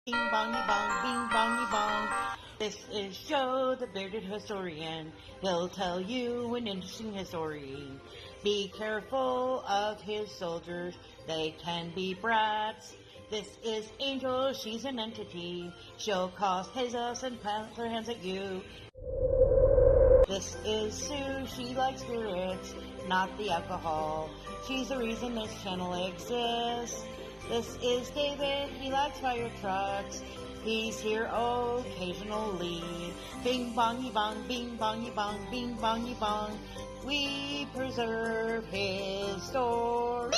Bing bongy bong, bing bongy bong. This is Joe, the bearded historian. He'll tell you an interesting story. Be careful of his soldiers, they can be brats. This is Angel, she's an entity. She'll cause chaos and plant her hands at you. This is Sue, she likes spirits, not the alcohol. She's the reason this channel exists. This is David, he likes fire trucks. He's here occasionally. Bing bongy bong, bing bongy bong, bing bongy bong. We preserve his story.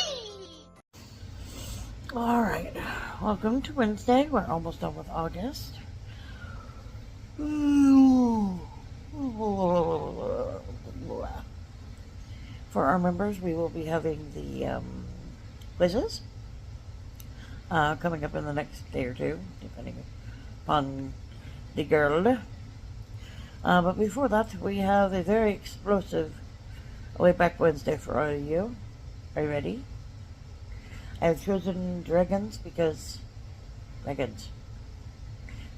Alright, welcome to Wednesday. We're almost done with August. For our members, we will be having the quizzes coming up in the next day or two, depending upon the girl. But before that, we have a very explosive Wayback Wednesday for all of you. Are you ready? I have chosen dragons because dragons.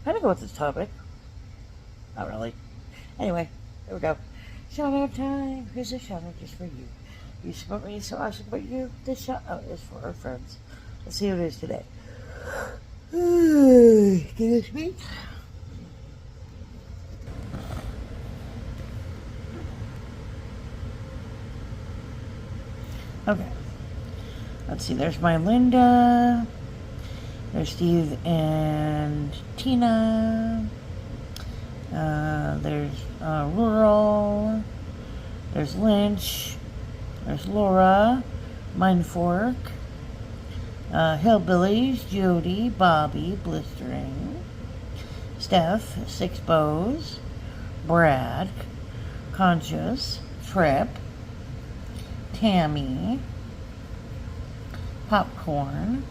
I'm gonna go with this topic. Not really. Anyway, here we go. Shout out time. Here's a shout out just for you. You support me, so I support you. This shout out is for our friends. Let's see who it is today. Can you speak? Okay. Let's see. There's my Linda. There's Steve and Tina. There's Rural. There's Lynch. There's Laura. Mindfork. Hillbillies, Jody, Bobby, Blistering, Steph, Six Bows, Brad, Conscious, Trip, Tammy, Popcorn,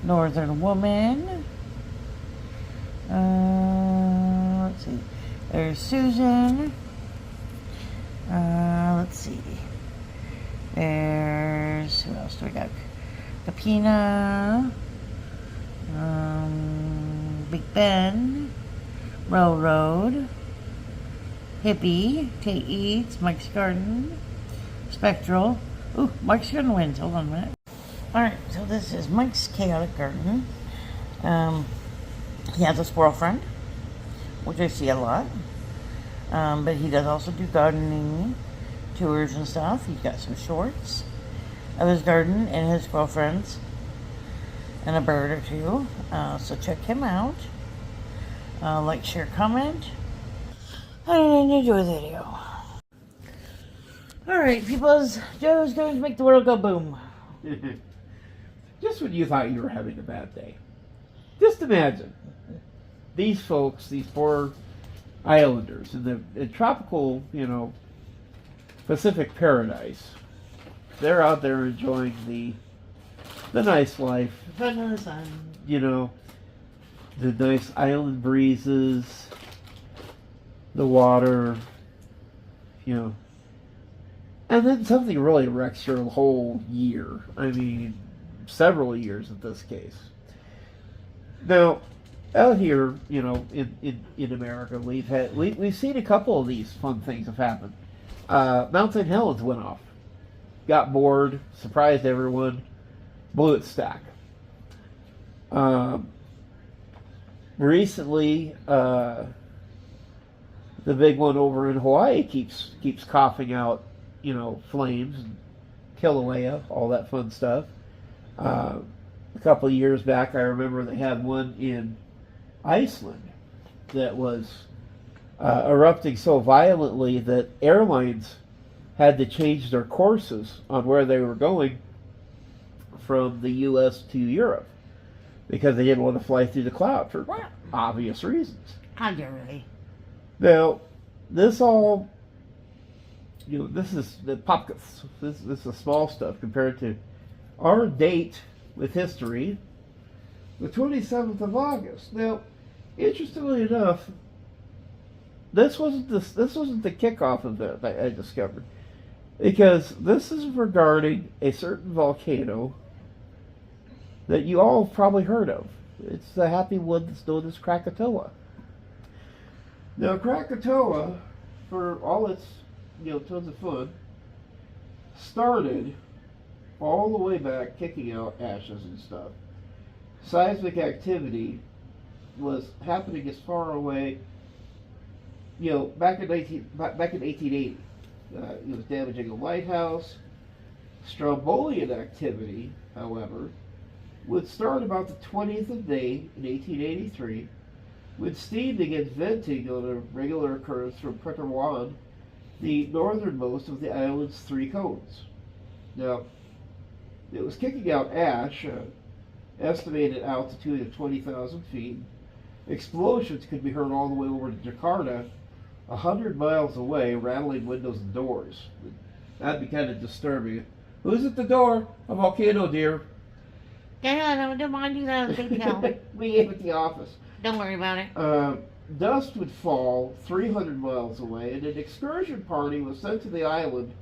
Northern Woman, let's see, there's Susan, let's see, there's, who else do we got? Capina, Big Ben, Railroad, Hippie, Tay Eats, Mike's Garden, Spectral. Ooh, Mike's Garden wins. Hold on a minute. Alright, so this is Mike's Chaotic Garden. He has a squirrel friend, which I see a lot. But he does also do gardening tours and stuff. He's got some shorts of his garden and his girlfriends and a bird or two, so check him out. Like, share, comment, and enjoy the video. Alright, peoples, Joe's going to make the world go boom. Just when you thought you were having a bad day, just imagine these folks, these poor islanders in the tropical, Pacific paradise. They're out there enjoying the nice life, The sun. The nice island breezes, the water, and then something really wrecks your whole year. I mean, several years in this case. Now, out here, in America, we've seen a couple of these fun things have happened. Mount St. Helens went off. Got bored, surprised everyone, blew its stack. Recently, the big one over in Hawaii keeps coughing out, flames and Kilauea, all that fun stuff. A couple of years back, I remember they had one in Iceland that was erupting so violently that airlines had to change their courses on where they were going from the U.S. to Europe because they didn't want to fly through the cloud for obvious reasons. How dare they? Now, this all, this is the pockets. This is the small stuff compared to our date with history, the 27th of August. Now, interestingly enough, this wasn't the kickoff event I discovered. Because this is regarding a certain volcano that you all have probably heard of. It's the happy wood that's known as Krakatoa. Now, Krakatoa, for all its, tons of fun, started all the way back kicking out ashes and stuff. Seismic activity was happening as far away, back in 1880. It was damaging a lighthouse. Strombolian activity, however, would start about the 20th of May in 1883, when steam began venting on a regular occurrence from Krakatoa, the northernmost of the island's three cones. Now, it was kicking out ash, estimated altitude of 20,000 feet. Explosions could be heard all the way over to Jakarta, 100 miles away, rattling windows and doors. That'd be kind of disturbing. Who's at the door? A volcano, dear. Yeah, don't mind you, though. Big hell. We ate at the office. Don't worry about it. Dust would fall 300 miles away, and an excursion party was sent to the island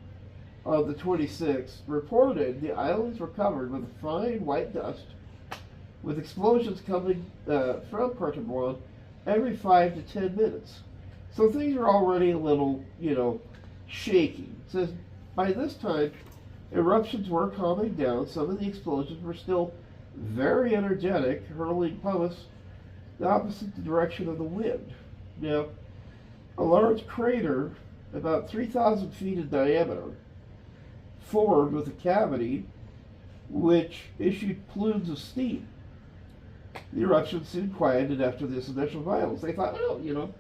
on the 26th. Reported the islands were covered with fine white dust, with explosions coming from Krakatoa every 5 to 10 minutes. So things are already a little, shaky. It says by this time, eruptions were calming down. Some of the explosions were still very energetic, hurling pumice the opposite direction of the wind. Now, a large crater, about 3,000 feet in diameter, formed with a cavity which issued plumes of steam. The eruption soon quieted after this initial violence. They thought, well,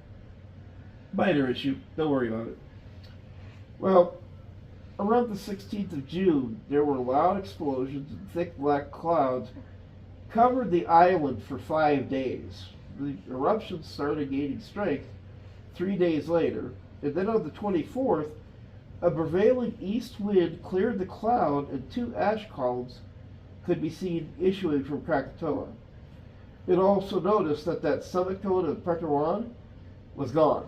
minor issue, don't worry about it. Well, around the 16th of June, there were loud explosions and thick black clouds covered the island for 5 days. The eruptions started gaining strength 3 days later, and then on the 24th, a prevailing east wind cleared the cloud and 2 ash columns could be seen issuing from Krakatoa. It also noticed that summit cone of Krakatoa was gone.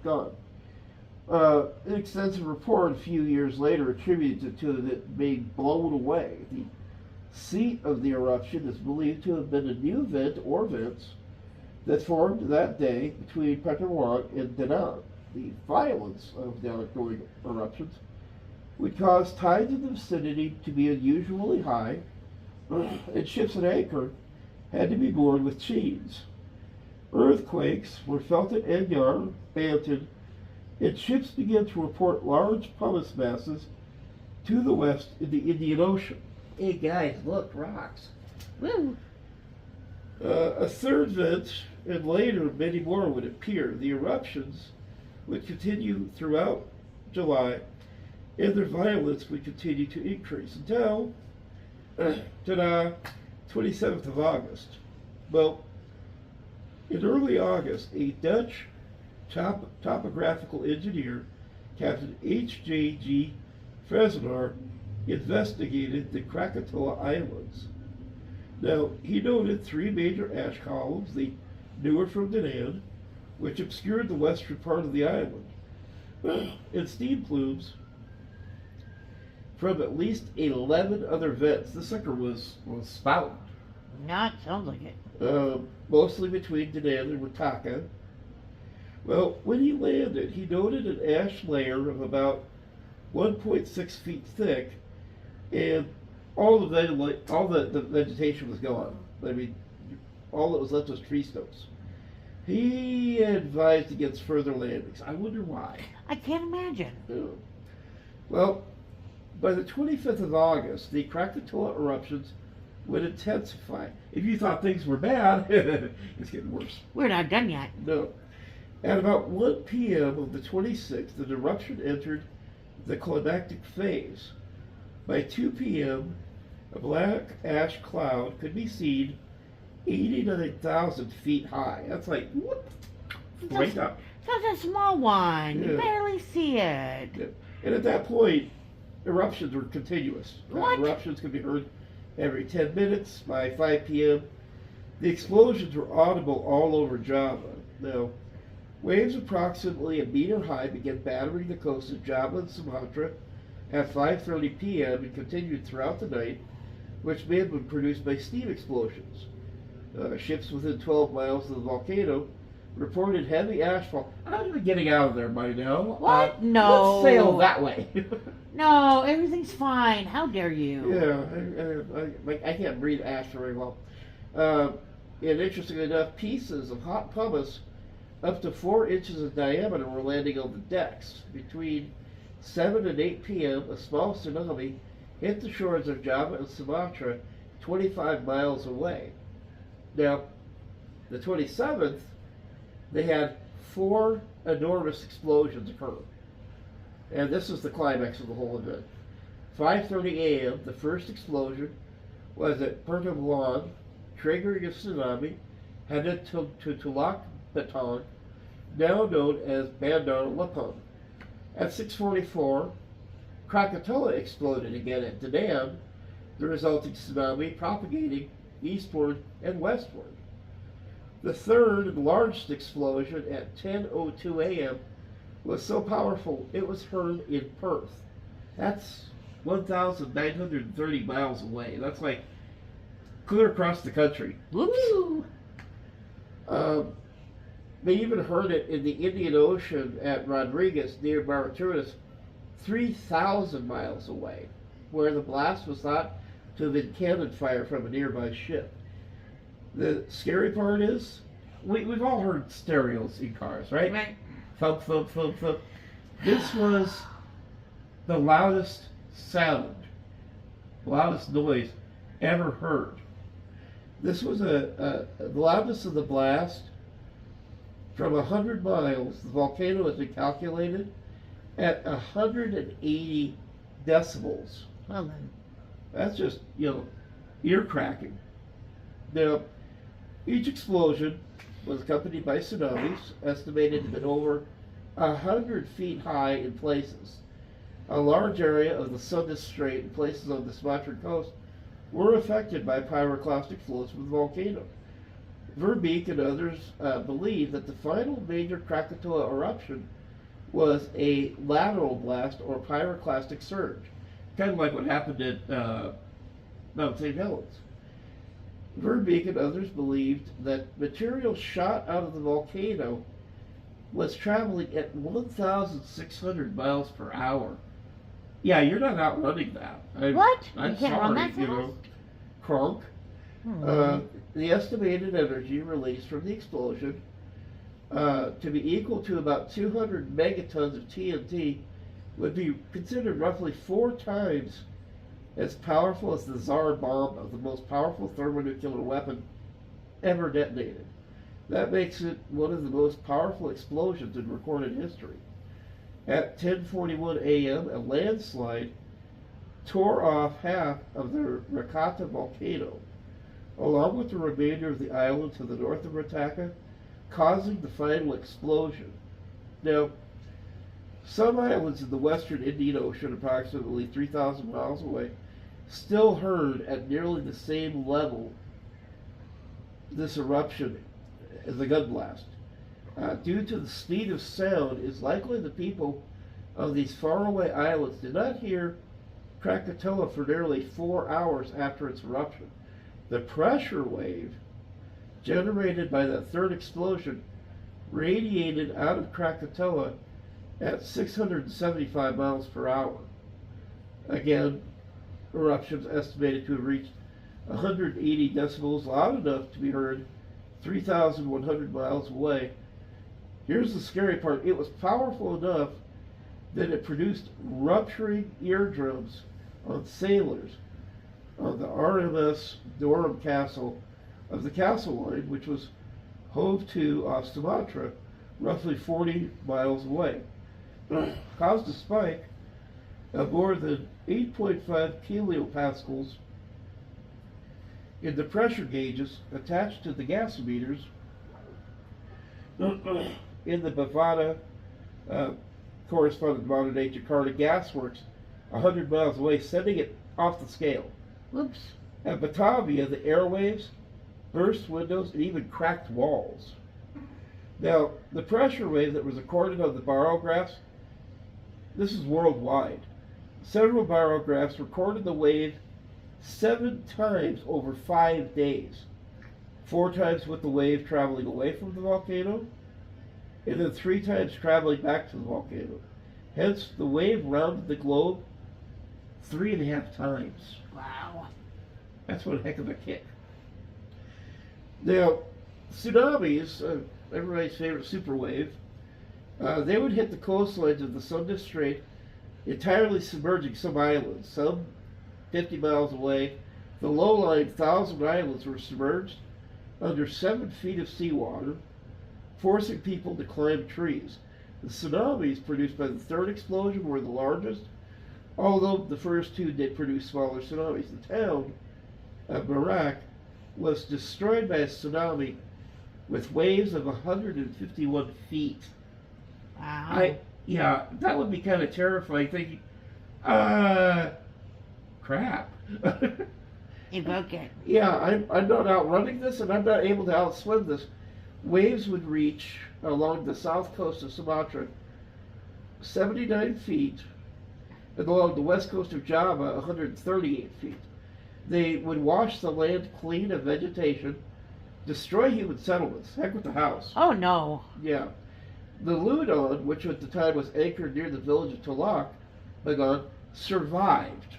Gone. An extensive report a few years later attributed it to it being blown away. The seat of the eruption is believed to have been a new vent or vents that formed that day between Krakatoa and Da Nang. The violence of the outgoing eruptions would cause tides in the vicinity to be unusually high, and ships at anchor had to be moored with chains. Earthquakes were felt at Anyar, Banton, and ships began to report large pumice masses to the west in the Indian Ocean. Hey guys, look, rocks. Woo! A third vent, and later many more would appear. The eruptions would continue throughout July, and their violence would continue to increase until 27th of August. Well, in early August, a Dutch topographical engineer, Captain H.J.G. Fresnaer, investigated the Krakatoa Islands. Now, he noted 3 major ash columns, the newer from Da Nang, which obscured the western part of the island, and steam plumes from at least 11 other vents. This sucker was spouting. Not sounds like it. Mostly between Da Nang and Wataka. Well, when he landed, he noted an ash layer of about 1.6 feet thick, and all the vegetation was gone. I mean, all that was left was tree stumps. He advised against further landings. I wonder why. I can't imagine. Yeah. Well, by the 25th of August, the Krakatoa eruptions would intensify. If you thought things were bad, it's getting worse. We're not done yet. No. At about 1 p.m. of the 26th, the eruption entered the climactic phase. By 2 p.m., a black ash cloud could be seen 89,000 feet high. That's like, whoop, right up. So it's a small one. Yeah. You barely see it. Yeah. And at that point, eruptions were continuous. What? Eruptions could be heard every 10 minutes. By 5 p.m., the explosions were audible all over Java. Now, waves approximately a meter high began battering the coast of Java and Sumatra at 5:30 p.m. and continued throughout the night which may have been produced by steam explosions. Ships within 12 miles of the volcano reported heavy ashfall. I'm even getting out of there by now. What? No. Let's sail that way. No, everything's fine. How dare you? Yeah, I can't breathe ash very well. And interestingly enough, pieces of hot pumice up to 4 inches in diameter were landing on the decks. Between 7 and 8 p.m., a small tsunami hit the shores of Java and Sumatra 25 miles away. Now, the 27th, they had 4 enormous explosions occur. And this is the climax of the whole event. 5:30 a.m., the first explosion was at Pertambulan, triggering a tsunami headed to Tulak Baton, now known as Bandar Lampung. At 6:44, Krakatoa exploded again at Da Nang, the resulting tsunami propagating eastward and westward. The third and largest explosion at 10:02 a.m. was so powerful it was heard in Perth. That's 1,930 miles away. That's like clear across the country. Woo! They even heard it in the Indian Ocean at Rodriguez near Baraturas, 3,000 miles away, where the blast was thought to have been cannon fire from a nearby ship. The scary part is, we've all heard stereos in cars, right? Right. Thump, thump, thump, thump. This was the loudest sound, loudest noise ever heard. This was the loudness of the blast from 100 miles. The volcano has been calculated at 180 decibels. Well then. That's just, ear cracking. Now, each explosion was accompanied by tsunamis, estimated to have been over 100 feet high in places. A large area of the Sunda Strait and places on the Sumatran coast were affected by pyroclastic flows from the volcano. Wayback and others believe that the final major Krakatoa eruption was a lateral blast or pyroclastic surge, kind of like what happened at Mount St. Helens. Wayback and others believed that material shot out of the volcano was traveling at 1,600 miles per hour. Yeah, you're not outrunning that. What? I'm You can't sorry, run that fast? Kronk. The estimated energy released from the explosion to be equal to about 200 megatons of TNT would be considered roughly 4 times as powerful as the Tsar bomb of the most powerful thermonuclear weapon ever detonated. That makes it one of the most powerful explosions in recorded history. At 10:41 a.m., a landslide tore off half of the Krakatoa volcano, along with the remainder of the island to the north of Rataka, causing the final explosion. Now, some islands in the western Indian Ocean, approximately 3,000 miles away, still heard at nearly the same level this eruption as the gun blast. Due to the speed of sound, it's likely the people of these faraway islands did not hear Krakatoa for nearly 4 hours after its eruption. The pressure wave generated by that third explosion radiated out of Krakatoa at 675 miles per hour. Again, eruptions estimated to have reached 180 decibels, loud enough to be heard 3,100 miles away. Here's the scary part. It was powerful enough that it produced rupturing eardrums on sailors on the RMS Durham Castle of the Castle Line, which was hove to off Sumatra, roughly 40 miles away. Caused a spike of more than 8.5 kilopascals in the pressure gauges attached to the gasometers in the Bavada, corresponding to modern-day Jakarta gasworks, 100 miles away, sending it off the scale. Whoops. At Batavia, the airwaves burst windows and even cracked walls. Now, the pressure wave that was recorded on the barographs, this is worldwide. Several barographs recorded the wave 7 times over 5 days. 4 times with the wave traveling away from the volcano, and then 3 times traveling back to the volcano. Hence, the wave rounded the globe 3.5 times. Wow. That's one heck of a kick. Now, tsunamis, everybody's favorite super wave, they would hit the coastlines of the Sunda Strait, entirely submerging some islands, some 50 miles away. The low-lying 1,000 islands were submerged under 7 feet of seawater, forcing people to climb trees. The tsunamis produced by the third explosion were the largest, although the first 2 did produce smaller tsunamis. The town of Wayback was destroyed by a tsunami with waves of 151 feet. Wow. Yeah, that would be kind of terrifying, thinking, crap. Evoke it. Yeah, I'm not outrunning this, and I'm not able to outswim this. Waves would reach, along the south coast of Sumatra, 79 feet, and along the west coast of Java, 138 feet. They would wash the land clean of vegetation, destroy human settlements. Heck with the house. Oh, no. Yeah. The Ludon, which at the time was anchored near the village of Tulak, Lagon, survived.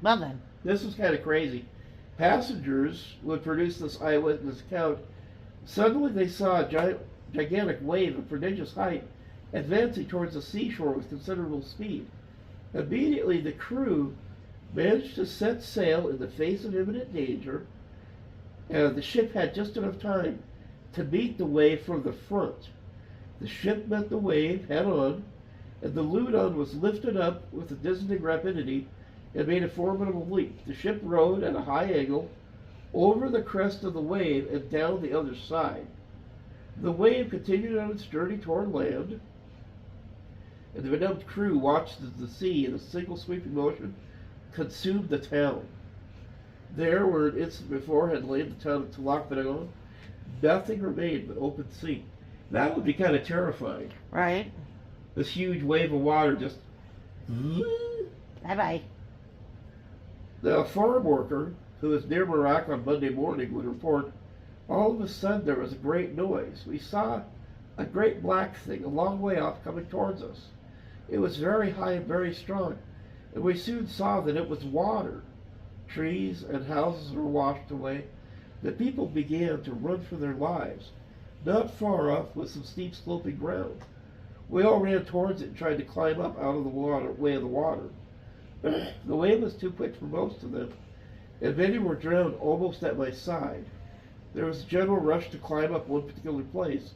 Well then. This was kind of crazy. Passengers would produce this eyewitness account. Suddenly they saw a gigantic wave of prodigious height advancing towards the seashore with considerable speed. Immediately the crew managed to set sail in the face of imminent danger. The ship had just enough time to meet the wave from the front. The ship met the wave head on, and the Ludon was lifted up with a dizzying rapidity and made a formidable leap. The ship rode at a high angle over the crest of the wave and down the other side. The wave continued on its journey toward land, and the benumbed crew watched as the sea, in a single sweeping motion, consumed the town. There, where an instant before had laid the town of Tulak, nothing remained but open sea. That would be kind of terrifying. Right. This huge wave of water just... Bye-bye. Now, a farm worker who was near Iraq on Monday morning would report, all of a sudden there was a great noise. We saw a great black thing a long way off coming towards us. It was very high and very strong, and we soon saw that it was water. Trees and houses were washed away. The people began to run for their lives. Not far off was some steep sloping ground. We all ran towards it and tried to climb up out of the way of the water. The wave was too quick for most of them, and many were drowned almost at my side. There was a general rush to climb up one particular place.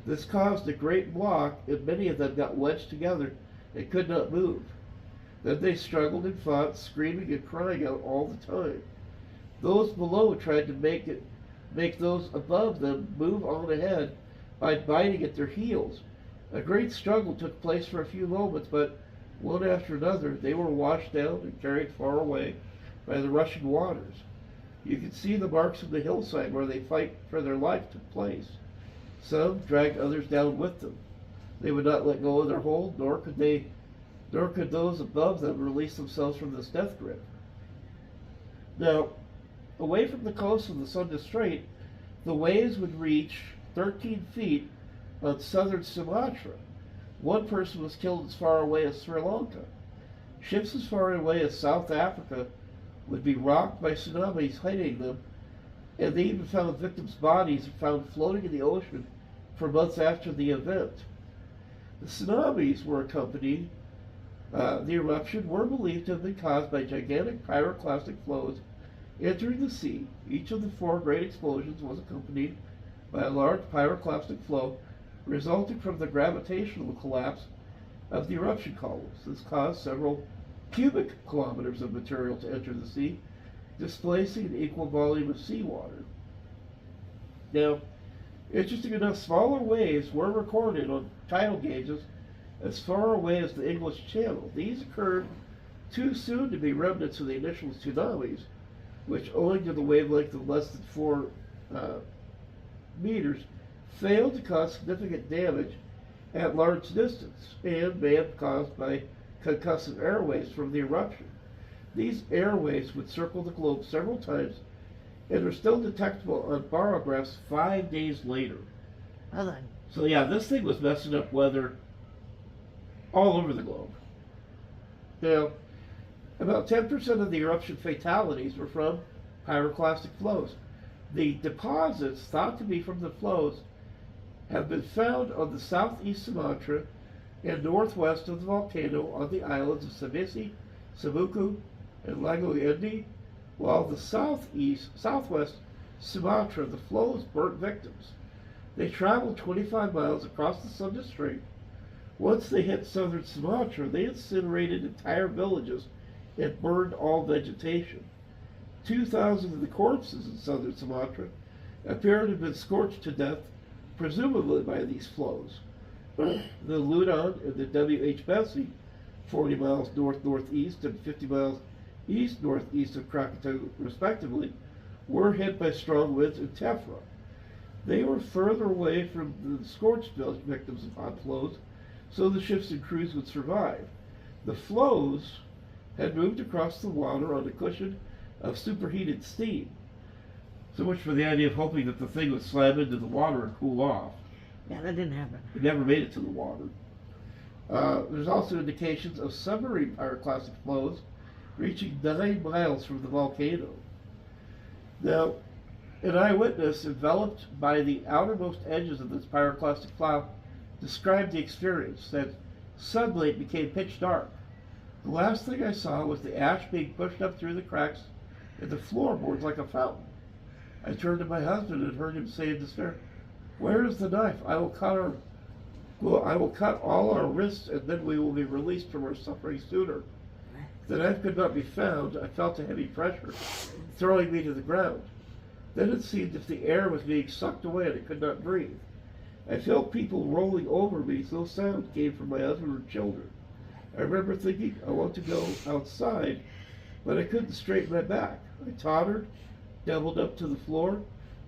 This caused a great block, and many of them got wedged together and could not move. Then they struggled and fought, screaming and crying out all the time. Those below tried to make those above them move on ahead by biting at their heels. A great struggle took place for a few moments, but one after another they were washed down and carried far away by the rushing waters. You could see the marks of the hillside where they fight for their life took place. Some dragged others down with them. They would not let go of their hold, nor could those above them release themselves from this death grip. Now, away from the coast of the Sunda Strait, the waves would reach 13 feet on southern Sumatra. One person was killed as far away as Sri Lanka. Ships as far away as South Africa would be rocked by tsunamis hitting them, and they even found victims' bodies found floating in the ocean for months after the event. The tsunamis were accompanied, the eruption were believed to have been caused by gigantic pyroclastic flows entering the sea. Each of the 4 great explosions was accompanied by a large pyroclastic flow resulting from the gravitational collapse of the eruption columns. This caused several cubic kilometers of material to enter the sea, displacing an equal volume of seawater. Now, interesting enough, smaller waves were recorded on tidal gauges as far away as the English Channel. These occurred too soon to be remnants of the initial tsunamis, which, owing to the wavelength of less than 4 meters, failed to cause significant damage at large distance and may have caused by concussive airwaves from the eruption. These airwaves would circle the globe several times and are still detectable on barographs 5 days later. Well then. So yeah, this thing was messing up weather all over the globe. Now, about 10% of the eruption fatalities were from pyroclastic flows. The deposits thought to be from the flows have been found on the southeast Sumatra and northwest of the volcano on the islands of Savisi, Sabuku, and Lago Endi, while the southwest Sumatra, the flows burnt victims. They traveled 25 miles across the Sunda Strait. Once they hit southern Sumatra, they incinerated entire villages and burned all vegetation. 2,000 of the corpses in southern Sumatra appear to have been scorched to death, presumably by these flows. The Ludon and the W.H. Bessie, 40 miles north-northeast and 50 miles east-northeast of Krakatoa, respectively, were hit by strong winds in Tefra. They were further away from the scorched victims of hot flows, so the ships and crews would survive. The flows had moved across the water on a cushion of superheated steam. So much for the idea of hoping that the thing would slam into the water and cool off. Yeah, that didn't happen. It never made it to the water. There's also indications of submarine pyroclastic flows reaching 9 miles from the volcano. Now, an eyewitness enveloped by the outermost edges of this pyroclastic cloud described the experience that suddenly it became pitch dark. The last thing I saw was the ash being pushed up through the cracks in the floorboards like a fountain. I turned to my husband and heard him say in despair, "Where is the knife? I will cut all our wrists, and then we will be released from our suffering sooner." The knife could not be found. I felt a heavy pressure throwing me to the ground. Then it seemed as if the air was being sucked away and I could not breathe. I felt people rolling over me, so no sound came from my husband or children. I remember thinking, I want to go outside, but I couldn't straighten my back. I tottered, doubled up to the floor.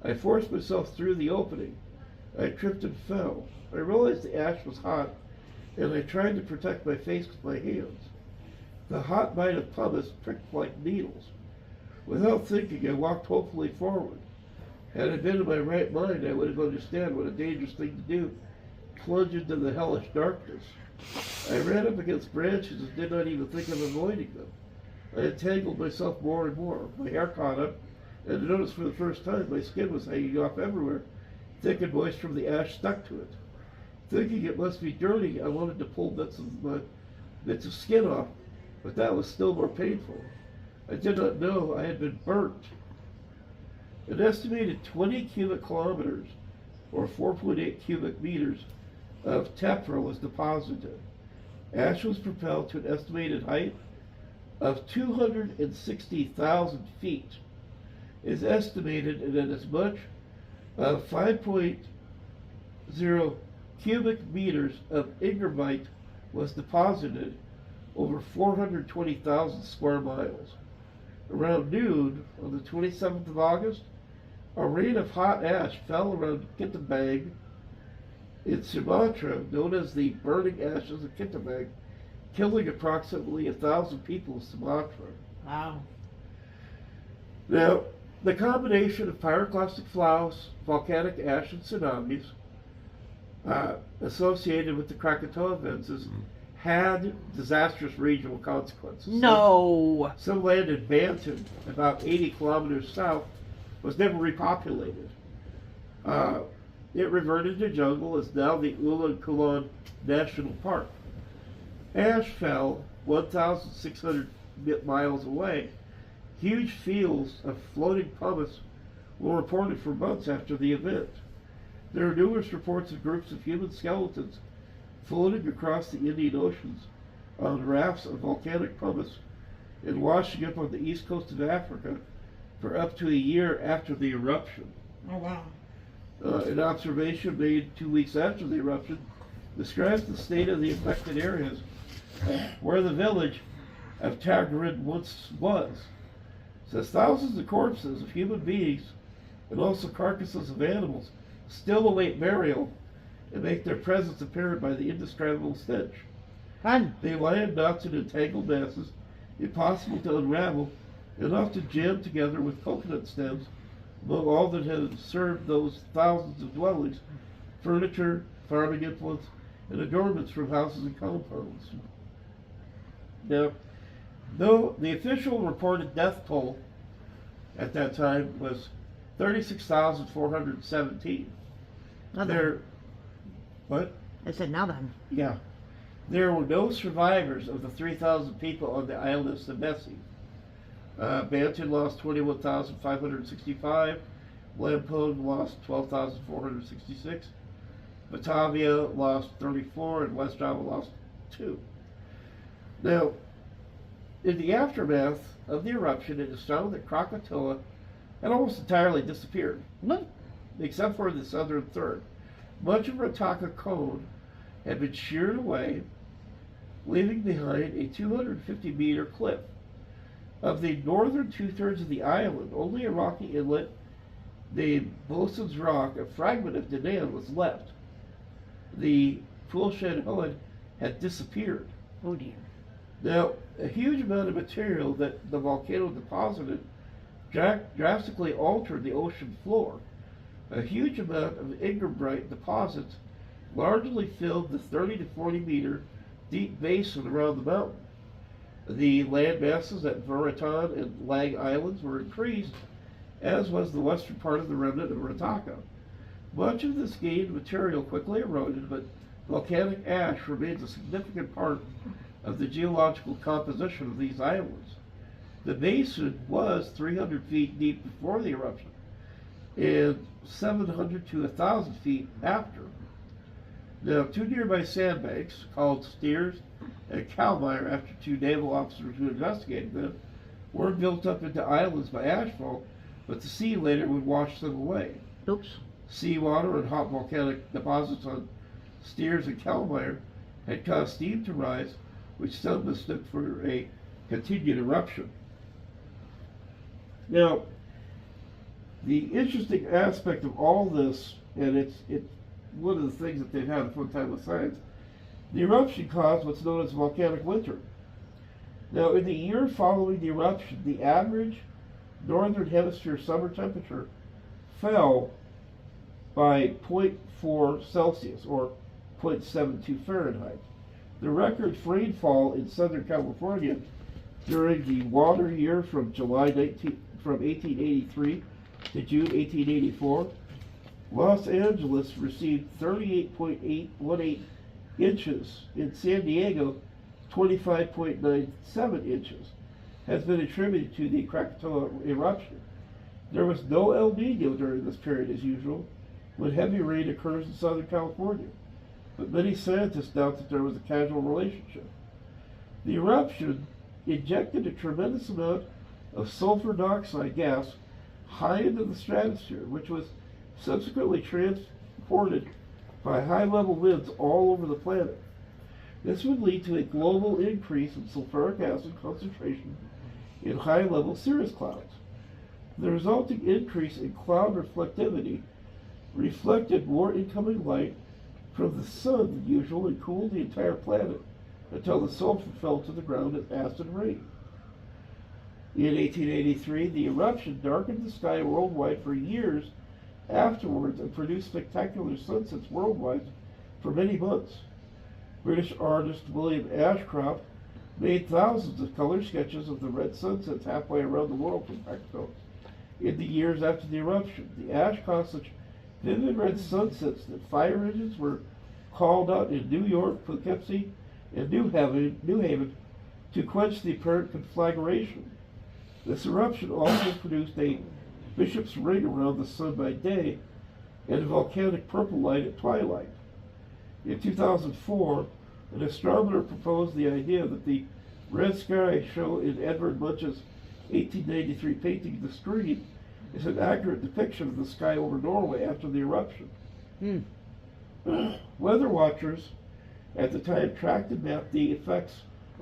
I forced myself through the opening. I tripped and fell. I realized the ash was hot, and I tried to protect my face with my hands. The hot bite of pumice pricked like needles. Without thinking, I walked hopefully forward. Had I been in my right mind, I would have understood what a dangerous thing to do, plunge into the hellish darkness. I ran up against branches and did not even think of avoiding them. I entangled myself more and more. My hair caught up, and I noticed for the first time my skin was hanging off everywhere, thick and moist from the ash stuck to it. Thinking it must be dirty, I wanted to pull bits of skin off, but that was still more painful. I did not know I had been burnt. An estimated 20 cubic kilometers, or 4.8 cubic meters, of tephra was deposited. Ash was propelled to an estimated height of 260,000 feet. It is estimated that as much as 5.0 cubic meters of ingermite was deposited over 420,000 square miles. Around noon on the 27th of August, a rain of hot ash fell around Kittabag in Sumatra, known as the burning ashes of Kittabag, killing approximately 1,000 people in Sumatra. Wow. Now, the combination of pyroclastic flows, volcanic ash, and tsunamis associated with the Krakatoa events had disastrous regional consequences. No. Some land in Bantam, about 80 kilometers south, was never repopulated. It reverted to jungle, is now the Ulan Kulan National Park. Ash fell 1,600 miles away. Huge fields of floating pumice were reported for months after the event. There are numerous reports of groups of human skeletons floating across the Indian Oceans on rafts of volcanic pumice and washing up on the east coast of Africa for up to a year after the eruption. Oh, wow. An observation made 2 weeks after the eruption describes the state of the affected areas where the village of Tagarin once was. It says thousands of corpses of human beings and also carcasses of animals still await burial and make their presence apparent by the indescribable stench. Fun. They lie in knots and entangled masses impossible to unravel, and often jammed together with coconut stems among all that had served those thousands of dwellings, furniture, farming implements, and adornments from houses and compounds. Now, though the official reported death toll at that time was 36,417. There, what? I said, now then. Yeah. There were no survivors of the 3,000 people on the island of Sabesi. Banton lost 21,565. Lampone lost 12,466. Batavia lost 34, and West Java lost 2. Now, in the aftermath of the eruption, it is found that Krakatoa had almost entirely disappeared, except for the southern third. Much of Rataka cone had been sheared away, leaving behind a 250-meter cliff. Of the northern two-thirds of the island, only a rocky inlet named Bosun's Rock, a fragment of Dinan, was left. The Poolshed Hood had disappeared. Oh dear. Now, a huge amount of material that the volcano deposited drastically altered the ocean floor. A huge amount of ingerbrite deposits largely filled the 30 to 40 meter deep basin around the mountain. The land masses at Veratan and Lag Islands were increased, as was the western part of the remnant of Rataka. Much of this gained material quickly eroded, but volcanic ash remains a significant part of the geological composition of these islands. The basin was 300 feet deep before the eruption, and 700 to 1,000 feet after. Now, two nearby sandbanks, called Steers and Kalmeyer, after two naval officers who investigated them, were built up into islands by ashfall, but the sea later would wash them away. Oops. Seawater and hot volcanic deposits on Steers and Kalmeyer had caused steam to rise, which some mistook for a continued eruption. Now, the interesting aspect of all this, and it's one of the things that they've had a fun time with science, the eruption caused what's known as volcanic winter. Now, in the year following the eruption, the average northern hemisphere summer temperature fell by 0.4 Celsius, or 0.72 Fahrenheit. The record rainfall in Southern California during the water year from 1883 to June 1884, Los Angeles received 38.818 inches. In San Diego, 25.97 inches has been attributed to the Krakatoa eruption. There was no El Nino during this period as usual, when heavy rain occurs in Southern California, but many scientists doubt that there was a causal relationship. The eruption injected a tremendous amount of sulfur dioxide gas high into the stratosphere, which was subsequently transported by high-level winds all over the planet. This would lead to a global increase in sulfuric acid concentration in high-level cirrus clouds. The resulting increase in cloud reflectivity reflected more incoming light from the sun than usual and cooled the entire planet until the sulfur fell to the ground as acid rain. In 1883, the eruption darkened the sky worldwide for years afterwards and produced spectacular sunsets worldwide for many months. British artist William Ashcroft made thousands of color sketches of the red sunsets halfway around the world from Krakatoa in the years after the eruption. The ash caused such vivid red sunsets that fire engines were called out in New York, Poughkeepsie, and New Haven to quench the apparent conflagration. This eruption also produced a bishop's ring around the sun by day and a volcanic purple light at twilight. In 2004, an astronomer proposed the idea that the red sky shown in Edvard Munch's 1893 painting The Screen is an accurate depiction of the sky over Norway after the eruption. Weather watchers at the time tracked and mapped the effects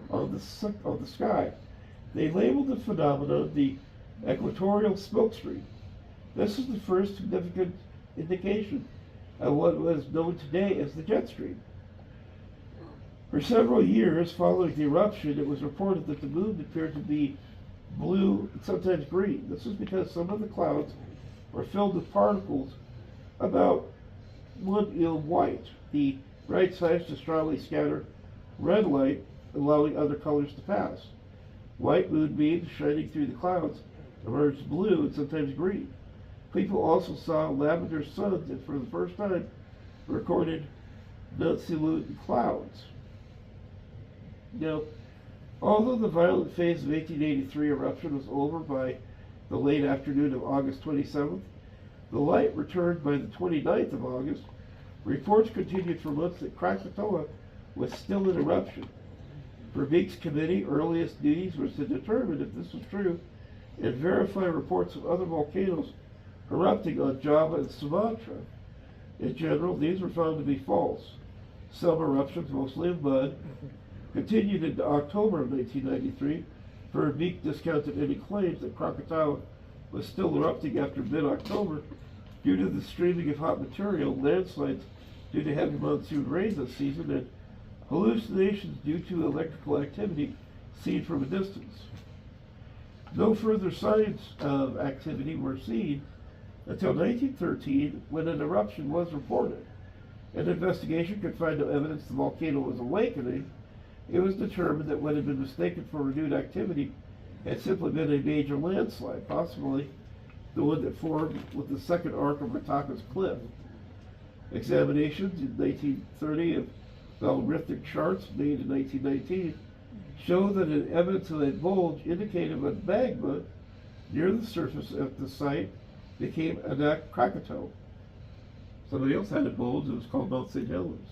on the sky. They labeled the phenomenon the equatorial smoke stream. This is the first significant indication of what was known today as the jet stream. For several years following the eruption, it was reported that the moon appeared to be blue and sometimes green. This was because some of the clouds were filled with particles about 1 white. The bright sides to strongly scatter red light, allowing other colors to pass. White moonbeams shining through the clouds emerged blue and sometimes green. People also saw lavender suns and for the first time recorded non-silhouette clouds. Now, although the violent phase of 1883 eruption was over by the late afternoon of August 27th, the light returned by the 29th of August. Reports continued for months that Krakatoa was still in eruption. Verbeek's committee earliest duties was to determine if this was true and verify reports of other volcanoes erupting on Java and Sumatra. In general, these were found to be false. Some eruptions, mostly of mud, continued into October of 1993. Verbeek discounted any claims that Krakatoa was still erupting after mid-October due to the streaming of hot material, landslides due to heavy monsoon rains this season, and hallucinations due to electrical activity seen from a distance. No further signs of activity were seen until 1913, when an eruption was reported. An investigation could find no evidence the volcano was awakening. It was determined that what had been mistaken for renewed activity had simply been a major landslide, possibly the one that formed with the second arc of Rataka's cliff. Examinations in 1930 of barometric charts made in 1919 show that an evidence of a bulge indicative of magma near the surface of the site became a Krakatoa. Somebody else had a bulge, it was called Mount St. Helens.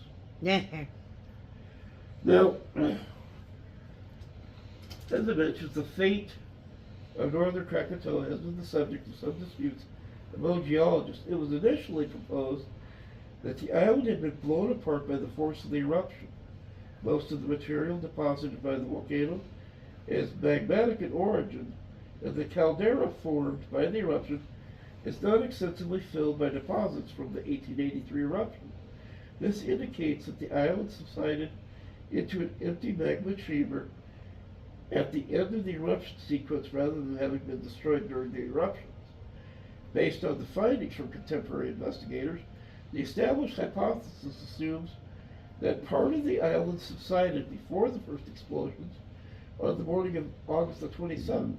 Now, as I mentioned, the fate of northern Krakatoa has been the subject of some disputes among geologists. It was initially proposed that the island had been blown apart by the force of the eruption. Most of the material deposited by the volcano is magmatic in origin, and the caldera formed by the eruption is not extensively filled by deposits from the 1883 eruption. This indicates that the island subsided into an empty magma chamber at the end of the eruption sequence rather than having been destroyed during the eruptions. Based on the findings from contemporary investigators, the established hypothesis assumes that part of the island subsided before the first explosions on the morning of August the 27th.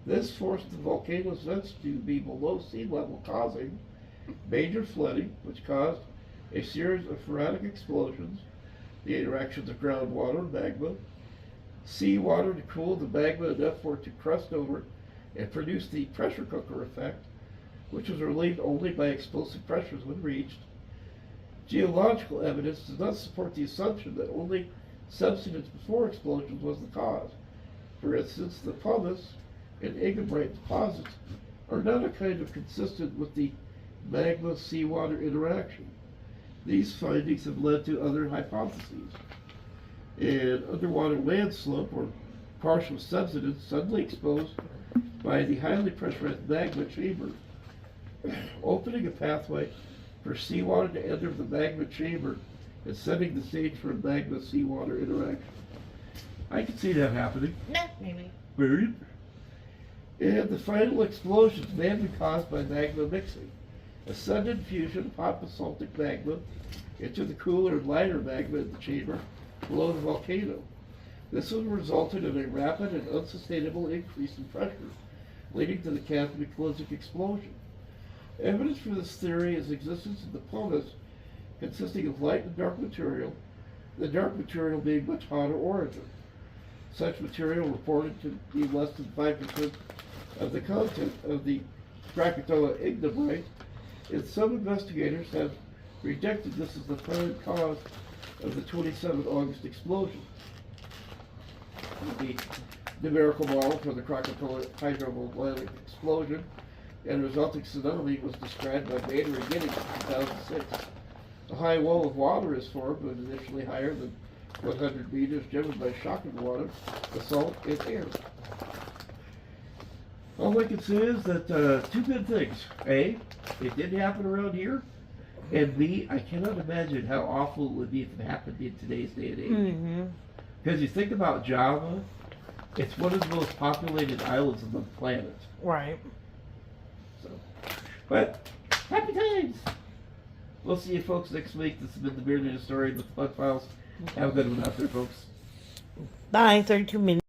This forced the volcano's vents to be below sea level, causing major flooding, which caused a series of sporadic explosions, the interactions of groundwater and magma, seawater to cool the magma enough for it to crust over and produce the pressure cooker effect, which was relieved only by explosive pressures when reached. Geological evidence does not support the assumption that only subsidence before explosions was the cause. For instance, the pumice and agabrite deposits are not a kind of consistent with the magma-seawater interaction. These findings have led to other hypotheses. An underwater land slope or partial subsidence suddenly exposed by the highly pressurized magma chamber, opening a pathway for seawater to enter the magma chamber and setting the stage for a magma-seawater interaction. I can see that happening. No, maybe. Brilliant. And the final explosions may have been caused by magma mixing. A sudden infusion of hot basaltic magma into the cooler and lighter magma in the chamber below the volcano. This has resulted in a rapid and unsustainable increase in pressure, leading to the cataclysmic explosion. Evidence for this theory is existence of the pumice consisting of light and dark material, the dark material being much hotter origin. Such material reported to be less than 5% of the content of the Krakatoa ignimbrite, and some investigators have rejected this as the prime cause of the 27 August explosion. The numerical model for the Krakatoa hydrovolcanic explosion and resulting tsunami was described by Bader and Giddings in 2006. A high wall of water is formed when initially higher than 100 meters, driven by shocking water, basalt, and air. All I can say is that two good things. A, it did happen around here, And B, I cannot imagine how awful it would be if it happened in today's day and age. Mm-hmm. Because you think about Java, it's one of the most populated islands on the planet. Right. So, but happy times. We'll see you folks next week. This has been the Bearded Historian with the Bug Files. Have a good one out there, folks. Bye. 32 minutes.